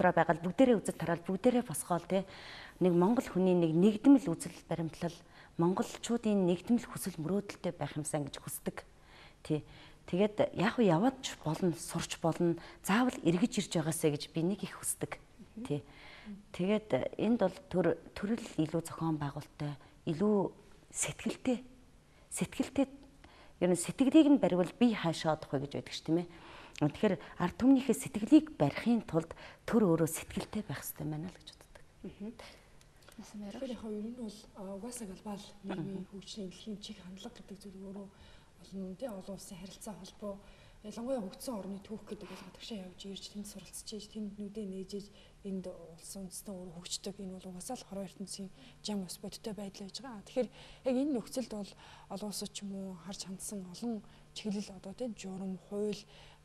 дотроо байгаад бүгдээрээ үзэл тараал бүгдээрээ босгоол те нэг монгол хүний нэг нэгдмэл үзэл баримтлал монголчуудын нэгдмэл хүсэл мөрөөдөлтэй байх юмсан гэж хүсдэг. Тий. Тэгээд яг уу яваад болно, сурч болно, заавал эргэж ирж байгаасаа гэж би нэг их хүсдэг. Тий. Тэгээд энд бол төрөл илүү зохион байгуулалттай, илүү сэтгэлтэй ер нь сэтгэлийг нь барьвал би хаашаа одох вэ гэж байдаг ш тийм ээ. Тэгэхээр ард түмнийхээ сэтгэлийг барихын тулд төр өөрөө сэтгэлтэй байх хэрэгтэй байна л гэж боддог. Тэгэхээр яг ер нь бол угаасаа глобал нийгмийн хөгжлийн дэлхийн чиг хандлага гэдэг зүйл өөрөө олон олон улсын харилцаа холбоо ялангуяа хөгжсөн орны түүх гэдэг бол гадагшаа явж ирж тэнд суралцж ийж тэнд нүдээ нээжээж энд улсын үндэстэн өөрөө хөгждөг. Энэ бол угаасаа л хорон ертөнцийн жам ус бодиттой байдал байж байгаа. Тэгэхээр яг энэ нөхцөлд бол олон улсууд ч юм уу харж хандсан олон чиглэл одоо тийм журам, хууль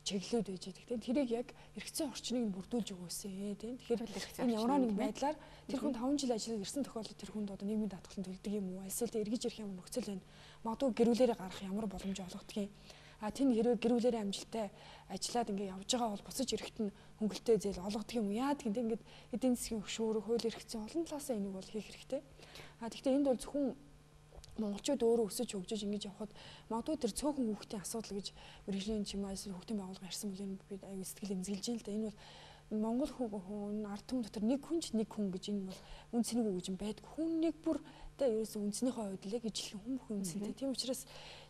чиглэлүүд байж байгаа. Тийм тэрийг яг эргэцэн орчныг бүрдүүлж өгөөсэй. Тийм тэгэхээр энэ ямар нэгэн байдлаар тэр хүн 5 жил ажиллаж ирсэн тохиолдолд тэр хүнд одоо нийгмийн даатгалын төлдөг юм уу? Эсвэл эргэж ирэх юм нөхцөл байна. Магадгүй гэрүүлээрээ гарах ямар боломж олгодгийг тэн хэрвээ гэрүүлээрээ амжилттай ажиллаад ингээ явж байгаа бол буцаж ирэхэд нь хөнгөлтэй зээл олгодог юм яа гэдэг ингээд эдийн засгийн хөшүүрэг хууль эрх зүйн олон талаасаа энийг бол хийх хэрэгтэй. Тэгэхдээ энд бол зөвхөн монголчууд өөрөө өсөж хөгжиж ингэж явхад магадгүй тэр цөөхөн хүүхдийн асуудал гэж мэргэжлийн чимээ эсвэл хүүхдийн байгууллага ярьсан бол энэ бид аюу сэтгэл эмзэглэж юм л да. Энэ бол монгол хүн ард түмэн дотор нэг хүн ч нэг хүн гэж энэ бол үнцнийг үг гэж юм байдаг. Хүн нэг бүр тэ ерөөсөө үнцнийхээ хувьд л яг ижилхэн хүн бүхэн үнцэнтэй. Тийм учраас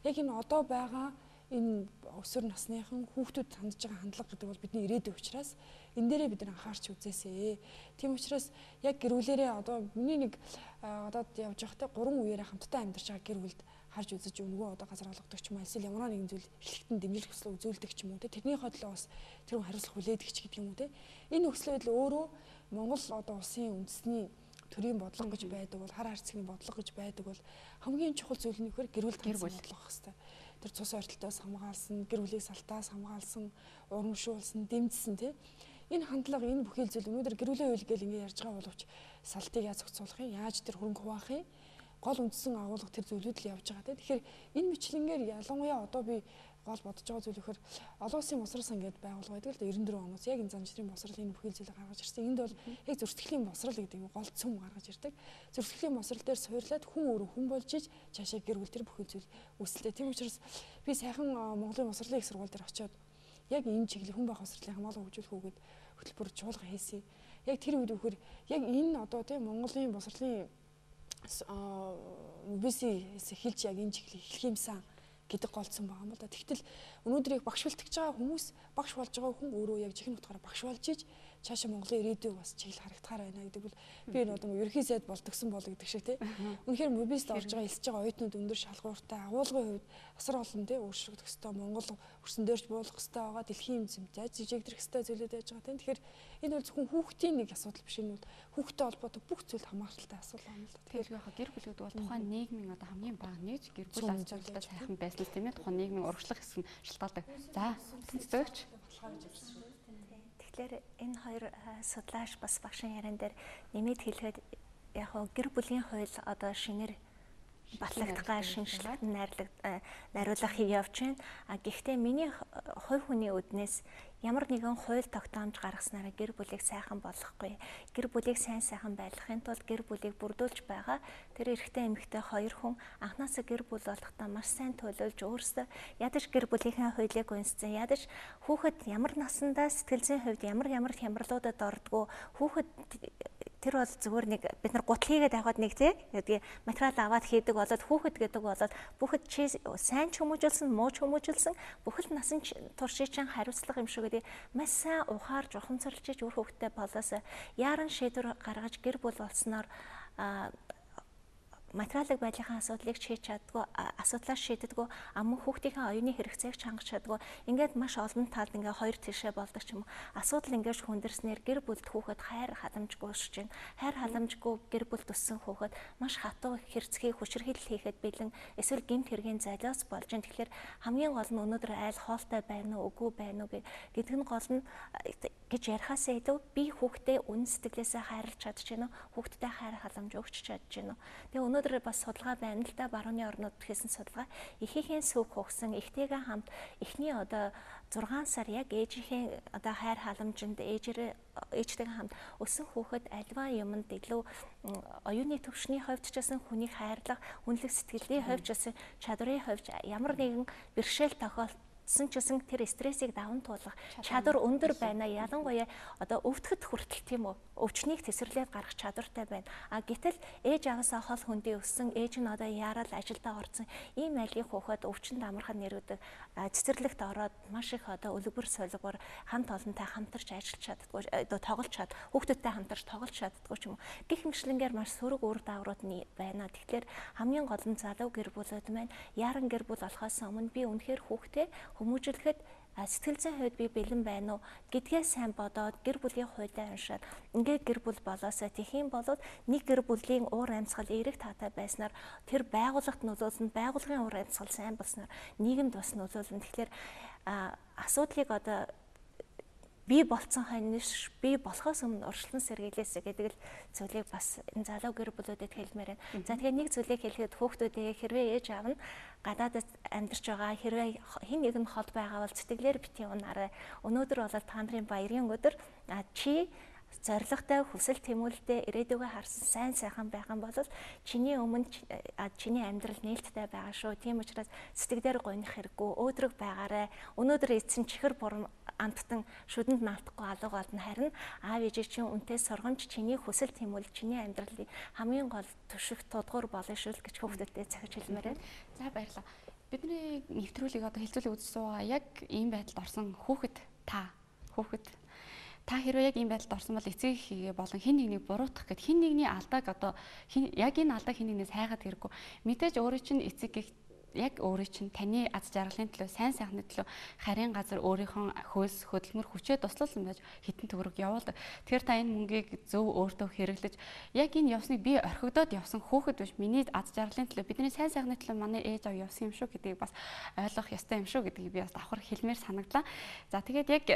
яг энэ одоо байгаа энэ өсвөр насныхан хүүхдүүд хандж байгаа хандлага гэдэг бол бидний ирээдүйн учраас энэ дээрээ бид анхаарч үзээсэй. Тийм учраас яг гэрүүлээрээ одоо миний нэг одоо явж байхдаа 3 үеэрээ хамтдаа амьдарч байгаа гэр бүлд харж үзэж өнгөө одоо газар олгодог ч юм уу эсвэл ямар нэгэн зүйл эхлэлтэн дэмжлэг хүсэл үзүүлдэг ч юм уу тэдний хотлоо бас тэр хүн хариуцлага хүлээдэг ч гэдэг юм уу энэ нөхцөл байдал өөрөө Монгол одоо улсын үндэсний төрийн бодлого гэж байдаг бол хар харцгийн бодлого гэж байдаг бол хамгийн чухал зүйл нь нөхөр гэр бүл бодлого хэвээр тэр цус ойртолтоос хамгаалсан, гэр бүлийг салтаас хамгаалсан, урамшуулсан, дэмжсэн тий. Энэ хандлага, энэ бүхэл зүйл өнөөдөр гэр бүлийн хууль гэж ингэ ярьж байгаа боловч салтыг яаж зохицуулах юм, яаж тэр хөрөнгө хуваах юм, гол үндсэн агуулга тэр зүйлүүд л явж байгаа тий. Тэгэхээр энэ мэтлэнгээр ялангуяа одоо би гол бодож байгаа зүйл ихэр олон улсын босрал сан гэдээ байгуулга байдаг л да 94 оноос яг энэ занжрын босрал энэ бүхэл зүйлийг гаргаж ирсэн. Энд бол яг зөрчлийн босрал гэдэг нь гол цөм гаргаж ирдэг. Зөрчлийн босрал дээр суурлаад хүн өөрөө хүн болж иж цаашаа гэр бүл төр бүхэл зүйл үүсэлтэй. Тийм учраас би сайхан Монголын босрлын их сургууль дээр очиод яг энэ чиглэл хүн байх босрлын хамгаалал хөгжүүлэх үгээд хөтөлбөр жуулга хийсэн. Яг тэр үед үхээр яг энэ одоо тийм Монголын босрлын МБС-ээс эхэлж яг энэ чиглэл эхлэх юмсан гэдэг голцсон байгаа юм л да. Тэгтэл өнөөдөр яг багш болтгож байгаа хүмүүс багш болж байгаа хүн өөрөө яг жихэн утгаараа багш болж иж цаашаа Монголын ирээдүйг бас чиглэл харагдахаар байна гэдэг бол би энэ одоо ерхий сайд болтгсон бол гэдэг шиг тий. Үнэхээр мобилд орж байгаа элсэж байгаа оюутнууд өндөр шалгууртай агуулгын хувьд асар олон тий өөрчлөгдөх ёстой Монгол өрсөн дээрч буулгах ёстой байгаа дэлхийн хэмжээтэй жижигдэрх ёстой зүйлүүд байж байгаа тий. Тэгэхээр энэ бол зөвхөн хүүхдийн нэг асуудал биш энэ бол хүүхдтэй холбоотой бүх зүйлд хамааралтай асуудал юм л да. Тэгэхээр яг гэр бүл гэдэг бол тухайн нийгмийн одоо хамгийн бага нийт гэр бүл ачаалттай сайхан байсан тийм ээ тухайн нийгмийн урагшлах хэсэг нь шалтгаалдаг. За зөвч. Тэгэхээр энэ хоёр судлаач бас багшийн яриан дээр нэмээд хэлэхэд яг гэр бүлийн хууль одоо шинээр батлагдгаа шинжлэх найруулга хий явж байна. Гэхдээ миний хувь хүний үднээс ямар нэгэн хууль тогтоомж гаргаснараа гэр бүлийг сайхан болгохгүй. Гэр бүлийг сайхан байлгахын тулд гэр бүлийг бүрдүүлж байгаа тэр эрэгтэй эмэгтэй хоёр хүн анхнаасаа гэр бүл болохдоо маш сайн төлөвлөж өөрсдөө ядаж гэр бүлийнхээ хуулийг үнэлсэн. Ядаж хүүхэд ямар насандаа сэтгэл зүйн хувьд ямар хямралуудад ордгоо хүүхэд тэр бол зүгээр нэг бид нар гутал хийгээд аваад нэг тий гэдэг материал аваад хийдэг болоод хүүхэд гэдэг болоод бүхэд чи сайн ч хүмүүжүүлсэн муу ч хүмүүжүүлсэн бүхэл насан туршийн чинь хариуцлага юм шиг гэдэг маш сайн ухаарж ухамсарлж иж өөр хүүхэдтэй болоосоо яаран шийдвэр гаргаж гэр бүл болсноор материалын байдлын асуудлыг шийдэж чаддгүй асуудлаа шийддэггүй амун хүүхдийн оюуны хэрэгцээг чангаж чаддгүй ингээд маш олон талд ингээ хоёр тишээ болдог ч юм уу асуудал ингээд хүндэрснээр гэр бүлд хүүхэд хайр халамжгүй шиж байна хайр халамжгүй гэр бүлд өссөн хүүхэд маш хатуу хэрцгий хүчирхийлэл хийхэд бэлэн эсвэл гэмт хэргийн золиос болж байна. Тэгэхээр хамгийн гол нь өнөөдөр айл хоолтой байна уу үгүй байна уу гэдэг нь гол нь гэж ярихаас илүү би хүүхдээ үн сэтгэлээсээ хайрлаж чадж байна уу хүүхдтэй хайр халамж өгч чадж байна уу. Тэгээ өнөөдөр бас судалгаа байна л да барууны орнууд хийсэн судалгаа эхийнхээ сүг хөгсөн эхтэйгээ хамт эхний одоо 6 сар яг ээжийнхээ одоо хайр халамжинд ээжээрээ ээжтэйгээ хамт өссөн хүүхэд альва юмд илүү оюуны төвшний хувьд ч гэсэн хүнийг хайрлах, хүнлэг сэтгэлийн хувьд ч гэсэн чадрын хувьд ямар нэгэн бэрхшээл тохиолдсон ч гэсэн тэр стрессийг даван туулах чадвар өндөр байна. Ялангуяа одоо өвдөхөд хүртэл тийм үү? Өвчнийг тесвэрлээд гарах чадвартай байна. А гэтэл ээж аваасаа хол хөндий өссөн, ээж нь одоо яарал ажилдаа орсон ийм айлын хүүхэд өвчнөд амархан нэрүүдэг цэцэрлэгт ороод маш их одоо өлгөр солигоор хамт олонтой хамтарч ажиллаж чаддгүй, одоо тоглож чад, хүүхдүүдтэй хамтарч тоглож чаддгүй ч юм уу. Гэх мэтлэнгээр маш сөрөг үр дагаврууд байна. Тэгэхээр хамгийн гол нь залуу гэр бүлүүд маань яаран гэр бүл болохоос өмнө би үнэхээр хүүхдээ хүмүүжлэхэд сэтгэл зүйн хувьд би бэлэн байна уу гэдгээ сайн бодоод гэр бүлийн хуулиа уншаад ингээд гэр бүл болоосоо тэхийн болоод нэг гэр бүлийн уур амьсгал эерэг таатай байснаар тэр байгууллагт нөлөөлсөн, байгууллагын уур амьсгал сайн болсноор нийгэмд бас нөлөөлнө. Тэгэхээр асуудлыг одоо би болцсон хойнош би болохоос өмнө урьдчилан сэргийлээсэ гэдэг л зүйлийг бас энэ залуу гэр бүлүүдэд хэлмээр байна. За тэгээ нэг зүйлийг хэлэхэд хүүхдүүдээ хэрвээ ээж аав нь гадаадд амьдарч байгаа хэрвээ хин нэг нь хол байгаа бол сэтгэлээр бити унаарай. Өнөөдөр бол та нарын баярын өдөр чи зоригтой хүсэл тэмүүлэлтэй ирээдүгөө харсан сайн сайхан байх юм бол чиний өмнө чиний амьдрал нээлттэй байгаа шүү. Тийм учраас сэтгэлээр гонох хэрэггүй, өөдрөг байгаарай. Өнөөдөр эзэн чихэр бурам амттан шүдэнд наалтахгүй алга болно. Харин аав ээжийг чинь үнтэй сургамж чиний хүсэл тэмүүлэл чиний амьдралын хамгийн гол түшиг тулгуур болно шүү л гэж хүүхдүүдэд захиж хэлмээр байна. За баярлалаа. Бидний нэвтрүүлгийг одоо хэлцүүлэг үзсэн байгаа яг ийм байдалд орсон хүүхэд та хэрвээ яг ийм байдалд орсон бол эцэг хийгээ болон хин нэгнийг буруутгах гэд хин нэгний алдааг одоо яг энэ алдааг хин нэгнээс хайгаад хэрэггүй. Мэдээж өөрийн чинь эцэг яг өөрийн чинь таны аз жаргалын төлөө, сайн сайхны төлөө харийн газар өөрийнхөө хөлс хөдөлмөр хүчээ туслуулсан байж хитэн төгрөг явуулдаг. Тэгэхээр та энэ мөнгийг зөв өөртөө хэрэглэж яг энэ явсныг би орхигдоод явсан хүүхэд биш, миний аз жаргалын төлөө, бидний сайн сайхны төлөө манай ээж аав явсан юм шүү гэдгийг бас ойлгох ёстой юм шүү гэдгийг би бас давхар хэлмээр санагдлаа. За тэгээд яг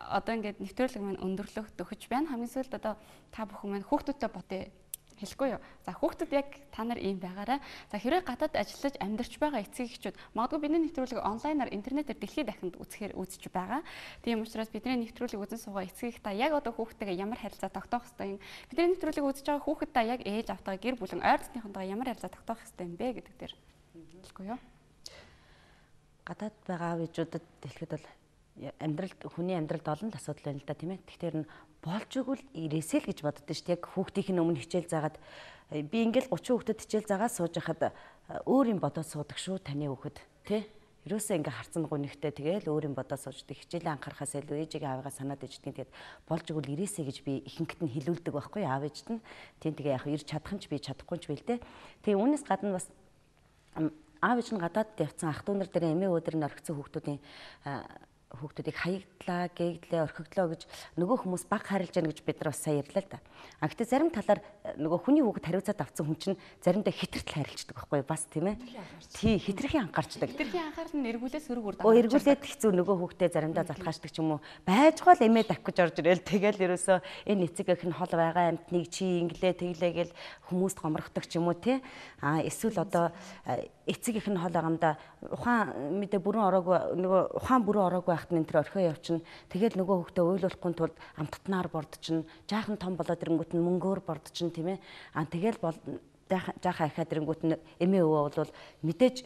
одоо ингээд нэвтрүүлэг маань өндөрлөх төгөж байна. Хамгийн сүүлд одоо та бүхэн маань хүүхдүүдтэй бодъё хэлэхгүй юу. За хүүхдүүд яг та нар ийм байгаарай. За хэрвээ гадаад ажиллаж амьдарч байгаа эцэг эхчүүд магадгүй бидний нэвтрүүлэг онлайнаар интернетээр дэлхийд дахинд үзэж байгаа. Тийм учраас бидний нэвтрүүлэг үзэн суугаа эцэг их та яг одоо хүүхдтэйгээ ямар харилцаа тогтоох ёстой юм. Бидний нэвтрүүлэг үзэж байгаа хүүхэд та яг ээж автайгаа гэр бүлэн ойр дотныхонтойгоо ямар харилцаа тогтоох ёстой юм бэ гэдэг дээр хэлэхгүй юу. Гадаад байгаа аав ээжүүдэд хэлэхэд бол хүний амьдралд олон л асуудал байна л да, тийм ээ. Тэгэхээр нь болж игэл ирээсэй л гэж боддоо шүү дээ. Яг хүүхдийн өмнө хичээл заагаад би ингээл 30 хүүхдэд хичээл заагаад сууж хахад өөр юм бодоод суудаг шүү таны хүүхэд, тий? Ерөөсөө ингээ харцсан гүнхтэй тэгэл өөр юм бодоод сууждаг. Хичээлээ анхаарахаас илүү ээжигээ аавыгаа санаад иждэг. Тэгээд болж игэл ирээсэй гэж би ихэнхэд нь хэлүүлдэг байхгүй аав ээжт нь. Тийм тэгээ яг ирж чадах юм ч би чадахгүй ч бил дээ. Тэгээ үүнээс гадна бас аав ээж нь гадаадд явцсан ах дүүнэр дээр эмээ өөдөр нь орхисон хүүхдүүдийг хаягдлаа, гээгдлээ, орхигдлоо гэж нөгөө хүмүүс баг харилж яана гэж бид нар бас сайн ярьлаа л да. А гэтээ зарим талаар нөгөө хүний хүүхэд хариуцаад авсан хүн чинь заримдаа хитрхэл харилчдаг байхгүй бас тийм ээ. Тий, хитрхийн анхаарчдаг. Хитрхийн анхаарал нь эргүүлээс өрөг үр дагавар. Эргүүлээд хэцүү нөгөө хүүхдээ заримдаа залхаачдаг ч юм уу. Байжгаал эмээ давх гэж орж ирэл тэгэл ерөөсөө энэ эцэг эх нь хол байгаа амтныг чи инглээ тэглээ гэл хүмүүст гомрохдаг ч юм уу тий. А эсвэл одоо эцэг их нь хол байгаамда ухаан мэдээ бүрэн ороогүй нөгөө ухаан бүрэн ороогүй байхад энэ төр орхио явчихна. Тэгэл нөгөө хүүхдээ уйлуулахгүй тулд амттнаар бордчихно. Жаахан том болоод ирэнгүүт нь мөнгөөр бордчихно тийм ээ. А тэгэл жаахан ахаад ирэнгүүт нь эмээ өвөө бол мэдээж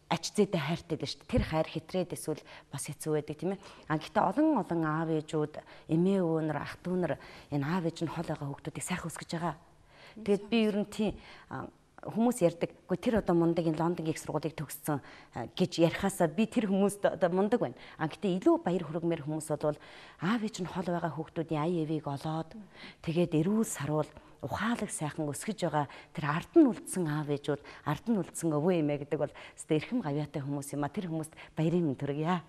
ач зээдээ хайртай л шүү дээ. Тэр хайр хэтрээд эсвэл бас хэцүү байдаг тийм ээ. А гэхдээ олон аав ээжүүд эмээ өвөөнөр ах дүүнэр энэ аав ээж нь хол байгаа хүүхдүүдийг сайхан өсгөж байгаа. Тэгээд би ер нь тийм хүмүүс ярьдаг. Гэхдээ тэр одоо мундаг энэ Лондонгийн их сургуулийг төгссөн гэж ярихаасаа би тэр хүмүүст одоо мундаг байна. А гэхдээ илүү баяр хүргэмээр хүмүүс бол аав ээж нь хол байгаа хүүхдүүдийн ая эвийг олоод тэгээд эрүүл саруул ухаалаг сайхан өсгөж байгаа тэр ард нь үлдсэн аав ээжүүд ард нь үлдсэн өвөө эмээ гэдэг бол өстой эрхэм гавьяатай хүмүүс юм а. Тэр хүмүүст баярын мэнд төргийа.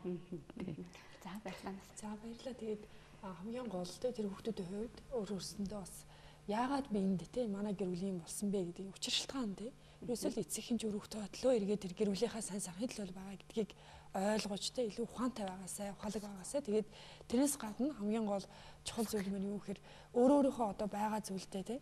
За баярлалаа. За баярлалаа. Тэгээд хамгийн гол тэр хүүхдүүдийн хувьд өөрөөсөндөө бас яагаад би энд те манай гэр бүлийн болсон бэ гэдэг учир шалтгаан те. Ерөөсөө л эцэг хэмжээ өрөвтэй бодлоо эргээд тэр гэр бүлийнхаа сайн сайхны төлөө байгаа гэдгийг ойлгож те илүү ухаантай байгаасай, ухаалаг байгаасай. Тэгээд тэрнээс гадна хамгийн гол чухал зүйл нь юу гэхээр өөрийнхөө одоо байгаа зүйлдээ те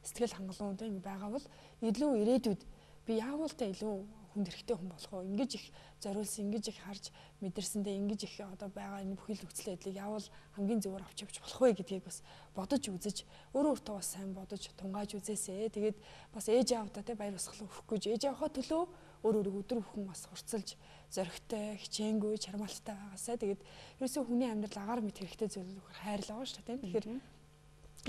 сэтгэл хангалуун те байгаа бол илүү ирээдүйд би яавал та илүү хүнд хэрэгтэй хүн болох уу? Ингэж их зориулсан, ингэж их харж мэдэрсэндээ ингэж их одоо байгаа энэ бүхэл нөхцөл байдлыг явал хамгийн зөвөр авч явж болох вэ гэдгийг бас бодож үзэж өөрөө өөртөө бас сайн бодож тунгааж үзээсэй. Тэгээд бас ээж аавдаа те баяр баясгалан өгөх гэж ээж аавынхаа төлөө өөрөө өдөр бүхэн бас хурцлж зоригтой, хичээнгүй, чармаалттай байгаасаа. Тэгээд ерөөсөө хүний амьдрал агаар мэд хэрэгтэй зүйл хайр л байгаа шүү дээ. Тэгэхээр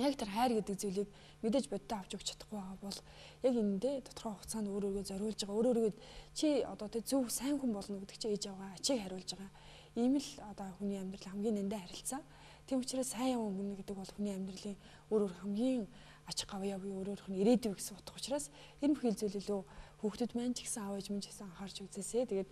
яг тэр хайр гэдэг зүйлийг мэдээж бодтой авч өгч чадахгүй байгаа бол яг энэндээ тодорхой хугацаанд өөрөөгөө зориулж байгаа өөрөөгөө чи одоо тэ зөв сайн хүн болно гэдэг чи ээж аваа ачийг хариулж байгаа. Ийм л одоо хүний амьдрал хамгийн нандаа харилцаа. Тийм учраас сайн яваа хүн гэдэг бол хүний амьдралын өөр хамгийн аж гавьяа буюу өөрөөх нь ирээдүй гэсэн утга учраас энэ бүхэл зүйл илүү хүүхдүүд маань ч гэсэн аав ээж минь ч гэсэн анхаарч үзээсэй. Тэгээд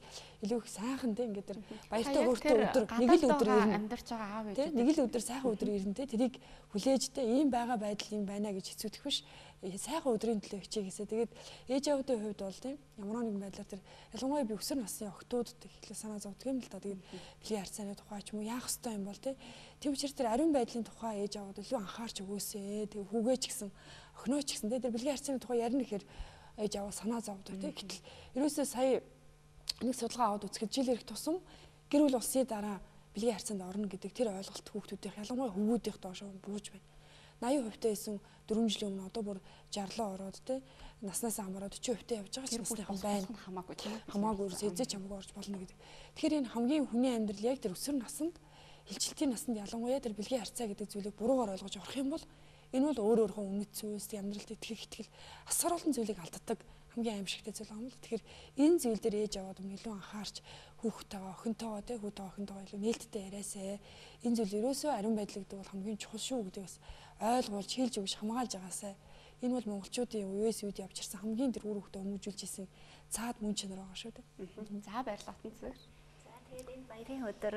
илүү их сайхан те ингээд тэр баяртай өөртөө өдөр нэг л өдөр ирнэ. Амьдарч байгаа аав ээж. Нэг л өдөр сайхан өдөр ирнэ те. Тэрийг хүлээж те ийм байгаа байдал юм байна гэж хэцүүдэх биш. Сайхан өдрийн төлөө хичээгээсэй. Тэгээд ээж аавдын хувьд бол те ямар нэгэн байдлаар тэр ялангуяа би өсвөр насны охтуудад ихлэ санаа зовдөг юм л да. Тэгээд бэлгийн харьцааны тухай ч юм уу яах ёстой юм бол те. Тийм учраас тэр ариун байдлын тухай ээж аавд илүү анхаарч өгөөсэй. Тэгээд хүүгээ ч гэсэн охиноо ч гэсэн те тэр бэлгийн харьцааны тухай ярина гэхээр ээж аваа санаа зовдөг тийм. Гэтэл ерөөсөө сая нэг судалгаа аваад үзэхэд жил ирэх тусам гэр бүл улсын дараа бэлгийн харьцаанд орно гэдэг тэр ойлголт хүүхдүүдийнх ялангуяа хөвгүүдийнх доош бууж байна. 80% байсан 4 жилийн өмнө одоо бүр 60-аа ороод тийм наснаас амраад 40% явж байгаа ч насныхан байна. Хамаагүй тийм. Хамаагүй эзэж хамаагүй орж болно гэдэг. Тэгэхээр энэ хамгийн хүний амьдрал яг тэр өсвөр наснд хилжилтийн наснд ялангуяа тэр бэлгийн харьцаа гэдэг зүйлийг буруугаар ойлгож орох юм бол энэ бол өөр өөрхөн үнэт зүйлс амьдралд итгэл асар олон зүйлийг алддаг хамгийн аимшигтай зүйл юм л. Тэгэхээр энэ зүйл дээр ээж аваад илүү анхаарч хүүхдтэйгээ охинтойгоо те хүүтэй охинтойгоо илүү нээлттэй яриасаа энэ зүйл ерөөсөө ариун байдлыг гэдэг бол хамгийн чухал шүү гэдгийг бас ойлгуулж хэлж өгч хамгаалж байгаасаа энэ бол монголчуудын үеэс үед явж ирсэн хамгийн тэр үр хөвгтө өмжүүлж исэн цаад мөн чанар байгаа шүү дээ. За баярлалаа зүг. За тэгээд энэ баярын өдөр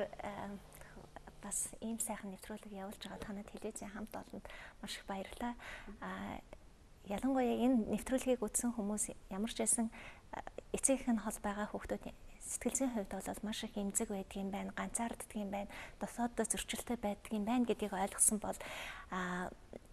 бас ийм сайхан нэвтрүүлэг явуулж байгаа танай телевизийн хамт олонд маш их баярлалаа. Ялангуяа энэ нэвтрүүлгийг үзсэн хүмүүс ямар ч байсан эцэгийнх нь хол байгаа хүүхдүүд сэтгэл зүйн хувьд бол маш их эмзэг байдгийн байна, ганцаарддаг юм байна, досооддоо зөрчилтэй байдгийн байна гэдгийг ойлгосон бол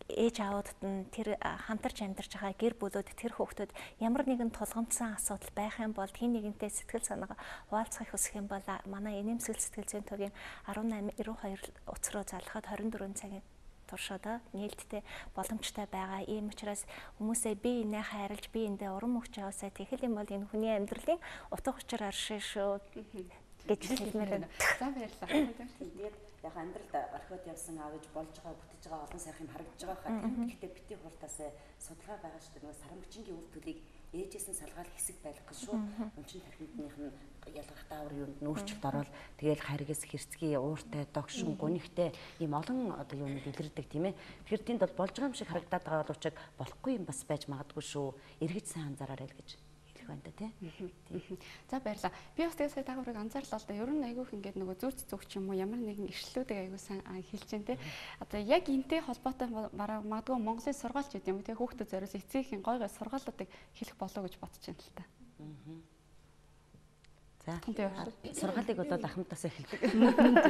ээж аавуудад нь тэр хамтарч амьдарч байгаа гэр бүлүүд тэр хүүхдүүд ямар нэгэн тулгамдсан асуудал байх юм бол хин нэгэнтэй сэтгэл санаагаа хуваалцахыг хүсэх юм бол манай энэмсэл сэтгэл зүйн төвийн 1892 утас руу залгахад 24 цагийн туршаад нээлттэй боломжтой байгаа. Ийм учраас хүмүүсээ би энэ хайрлж би эндээ урам өгч яваасаа тэгэл юм бол энэ хүний амьдралын утга учир аршин шүү гэж хэлмээр байна. За баярлалаа. Тэгээд яг амьдралд орхиод явсан аав ээж болж байгаа бүтэж байгаа олон сайхан харагдаж байгаа хаа тийм. Гэхдээ бити хуртаас судалгаа байгаа шүү дээ. Нөгөө сарамгчингийн үр төлийг ээжээс нь салгаал хэсэг байх гэж шүү. Өнчин тархиндных нь ялгах даавар юунд нүүрчилт ороод тэгэл харгас хэрцгий ууртай догшин гунигтай ийм олон одоо юунууд илэрдэг тийм ээ. Тэгэхээр тэнд бол болж байгаа юм шиг харагдаад байгаа боловч болохгүй юм бас байж магадгүй шүү. Эргэж сайн анзаараарай л гэж хэлэх байна да тийм. За баярлалаа. Би бас тэгээ сая тагварыг анзаарлаа л да. Ер нь айгүйх ингээд нөгөө зүрц зүгч юм уу ямар нэгэн иршлүүдийг айгүй сайн хэлж дээ тийм. Одоо яг энтэй холбоотой бараг магадгүй Монголын сургаалч гэдэг юм тийм хүүхдэд зориулсан эцгийн гой гой сургаалуудыг хэлэх болов гэж бодож байна л та. За сургаалыг бол ахмадаас эхэлдэг.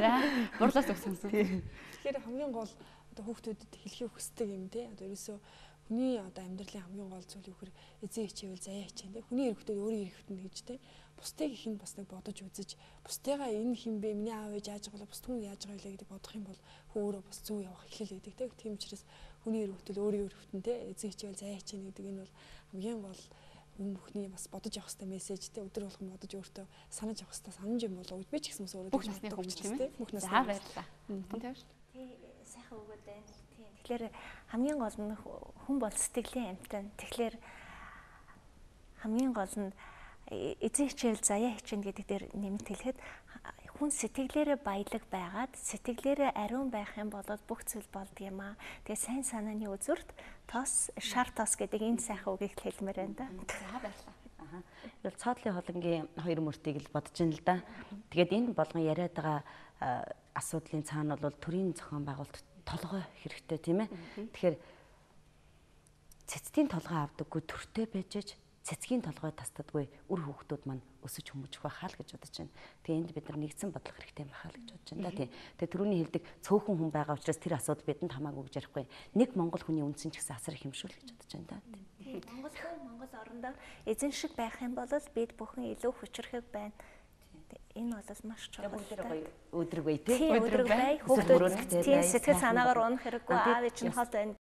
За бурлаас өгсөн. Тэгэхээр хамгийн гол одоо хүүхдүүдэд хэлхийг хүсдэг юм те. Одоо ерөөсөө хүний одоо амьдралын хамгийн гол зүйл юу гэхээр эзэн хичээвэл заяа хичээн те. Хүний эрхтүүд өөрийн эрхтэн гэж те. Бусдыг их нь бас нэг бодож үзэж бусдыгаа энэ хин бэ миний аав ээж яаж байгаа бус түн яаж байгаа вэ гэдэг бодох юм бол хөө өөрөө бас зүг явах эхлэл гэдэг те. Тийм учраас хүний эрхтүүд өөрийн эрхтэн те. Эзэн хичээвэл заяа хичээн гэдэг энэ бол хамгийн гол бүхний бас бодож явах хэрэгтэй мессежтэй өдөр болгон бодож өөртөө санаж явах хэрэгтэй санамж юм болоо би ч гэсэн өөрөө бүх насны хүмүүс тийм ээ бүх насны баярлалаа. Тий сайхан өгөөд байна. Тийм тэгэхээр хамгийн гол нь хүн бол сэтгэлийн амьтан. Тэгэхээр хамгийн гол нь эзэн хичээл заяа хичээн гэдэг дээр нэмэлт хэлэхэд хүн сэтгэлээрээ баялаг байгаад сэтгэлээрээ ариун байх юм бол бүх зүйл болд юм аа. Тэгээ сайн санааны үзүрт тос шар тос гэдэг энэ сайхан үгийг хэлмээр байна да. За баярлалаа. Аха. Тэгвэл цаадлын холонгийн хоёр мөртийг л бодож ин л да. Тэгээд энэ болгон яриад байгаа асуудлын цаана бол төрийн зохион байгуулалт толгой хэрэгтэй тийм ээ. Тэгэхээр цэцгийн толгой авдаггүй төртэй байж цэцгийн толгой тасдаггүй үр хүүхдүүд маань өсөж хүмүүжих байхаа л гэж бодож байна. Тэгээ энд бид нар нэгдсэн бодлого хэрэгтэй байхаа л гэж бодож байна да тий. Тэгээ түрүүний хэлдэг цөөхөн хүн байгаа учраас тэр асуудал бидэнд хамаагүй гэж ярихгүй. Нэг монгол хүний үндсэн ч гэсэн асар их юм шүү л гэж бодож байна да. Монгол хүн Монгол орондоо эзэн шиг байх юм бол бид бүхэн илүү хүчрэх байна. Энэ бол маш чухал. Өдрөг бай тий. Өдрөг бай. Хүүхдүүд тийм сэтгэл санаагаар унах хэрэггүй. Аав ээж нь хол байна